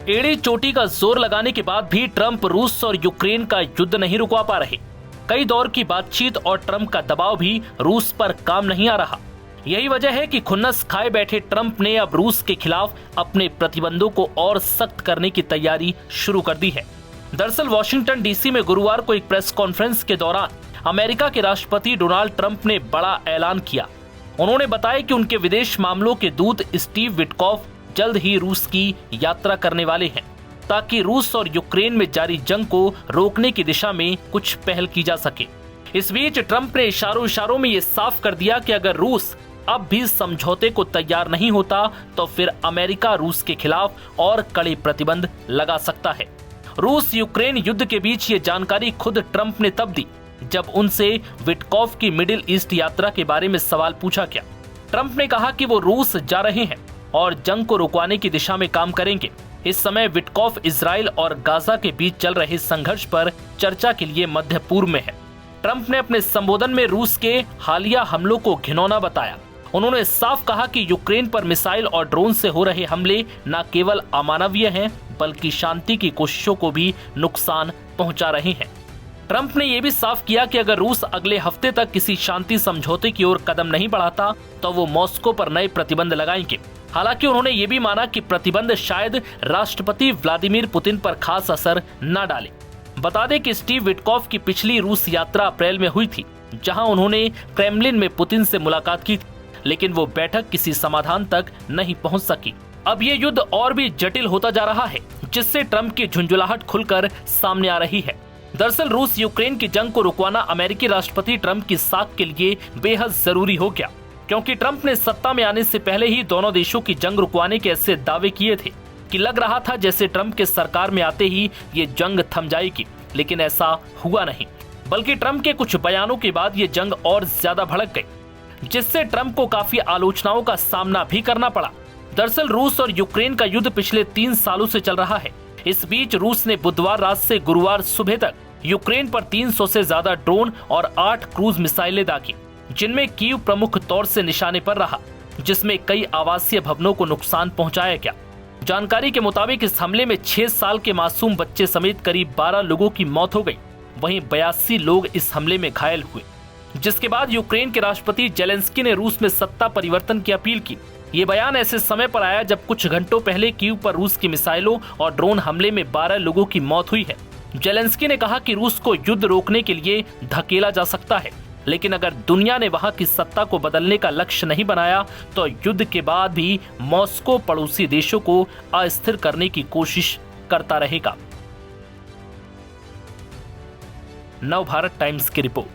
एड़ी चोटी का जोर लगाने के बाद भी ट्रंप रूस और यूक्रेन का युद्ध नहीं रुकवा पा रहे। कई दौर की बातचीत और ट्रंप का दबाव भी रूस पर काम नहीं आ रहा। यही वजह है कि खुन्नस खाए बैठे ट्रंप ने अब रूस के खिलाफ अपने प्रतिबंधों को और सख्त करने की तैयारी शुरू कर दी है। दरअसल वाशिंगटन डीसी में गुरुवार को एक प्रेस कॉन्फ्रेंस के दौरान अमेरिका के राष्ट्रपति डोनाल्ड ट्रंप ने बड़ा ऐलान किया। उन्होंने बताया कि उनके विदेश मामलों के दूत स्टीव विटकॉफ जल्द ही रूस की यात्रा करने वाले हैं, ताकि रूस और यूक्रेन में जारी जंग को रोकने की दिशा में कुछ पहल की जा सके। इस बीच ट्रंप ने इशारों में ये साफ कर दिया कि अगर रूस अब भी समझौते को तैयार नहीं होता तो फिर अमेरिका रूस के खिलाफ और कड़े प्रतिबंध लगा सकता है। रूस यूक्रेन युद्ध के बीच ये जानकारी खुद ट्रंप ने तब दी जब उनसे विटकॉफ की मिडिल ईस्ट यात्रा के बारे में सवाल पूछा गया। ट्रंप ने कहा कि वो रूस जा रहे हैं और जंग को रुकवाने की दिशा में काम करेंगे। इस समय विटकॉफ इजराइल और गाजा के बीच चल रहे संघर्ष पर चर्चा के लिए मध्य पूर्व में है। ट्रंप ने अपने संबोधन में रूस के हालिया हमलों को घिनौना बताया। उन्होंने साफ कहा कि यूक्रेन पर मिसाइल और ड्रोन से हो रहे हमले न केवल अमानवीय हैं, बल्कि शांति की कोशिशों को भी नुकसान पहुंचा रहे हैं। ट्रंप ने यह भी साफ किया कि अगर रूस अगले हफ्ते तक किसी शांति समझौते की ओर कदम नहीं बढ़ाता तो वो मॉस्को पर नए प्रतिबंध लगाएंगे। हालांकि उन्होंने ये भी माना कि प्रतिबंध शायद राष्ट्रपति व्लादिमीर पुतिन पर खास असर न डाले। बता दें कि स्टीव विटकॉफ की पिछली रूस यात्रा अप्रैल में हुई थी, जहां उन्होंने क्रेमलिन में पुतिन से मुलाकात की थी, लेकिन वो बैठक किसी समाधान तक नहीं पहुंच सकी। अब ये युद्ध और भी जटिल होता जा रहा है, जिससे ट्रंप की झुंझुलाहट खुलकर सामने आ रही है। दरअसल रूस यूक्रेन की जंग को रुकवाना अमेरिकी राष्ट्रपति ट्रंप की साख के लिए बेहद जरूरी हो गया, क्योंकि ट्रंप ने सत्ता में आने से पहले ही दोनों देशों की जंग रुकवाने के ऐसे दावे किए थे कि लग रहा था जैसे ट्रंप के सरकार में आते ही ये जंग थम जाएगी, लेकिन ऐसा हुआ नहीं, बल्कि ट्रंप के कुछ बयानों के बाद ये जंग और ज्यादा भड़क गई, जिससे ट्रंप को काफी आलोचनाओं का सामना भी करना पड़ा। दरअसल रूस और यूक्रेन का युद्ध पिछले 3 सालों से चल रहा है। इस बीच रूस ने बुधवार रात से गुरुवार सुबह तक यूक्रेन पर 300 से ज्यादा ड्रोन और 8 क्रूज मिसाइलें दागी, जिनमें कीव प्रमुख तौर से निशाने पर रहा, जिसमें कई आवासीय भवनों को नुकसान पहुंचाया गया। जानकारी के मुताबिक इस हमले में 6 साल के मासूम बच्चे समेत करीब 12 लोगों की मौत हो गई। वहीं 82 लोग इस हमले में घायल हुए, जिसके बाद यूक्रेन के राष्ट्रपति जेलेंस्की ने रूस में सत्ता परिवर्तन की अपील की। ये बयान ऐसे समय पर आया जब कुछ घंटों पहले कीव पर रूस की मिसाइलों और ड्रोन हमले में 12 लोगों की मौत हुई है। जेलेंस्की ने कहा कि रूस को युद्ध रोकने के लिए धकेला जा सकता है, लेकिन अगर दुनिया ने वहां की सत्ता को बदलने का लक्ष्य नहीं बनाया तो युद्ध के बाद भी मॉस्को पड़ोसी देशों को अस्थिर करने की कोशिश करता रहेगा। नवभारत टाइम्स की रिपोर्ट।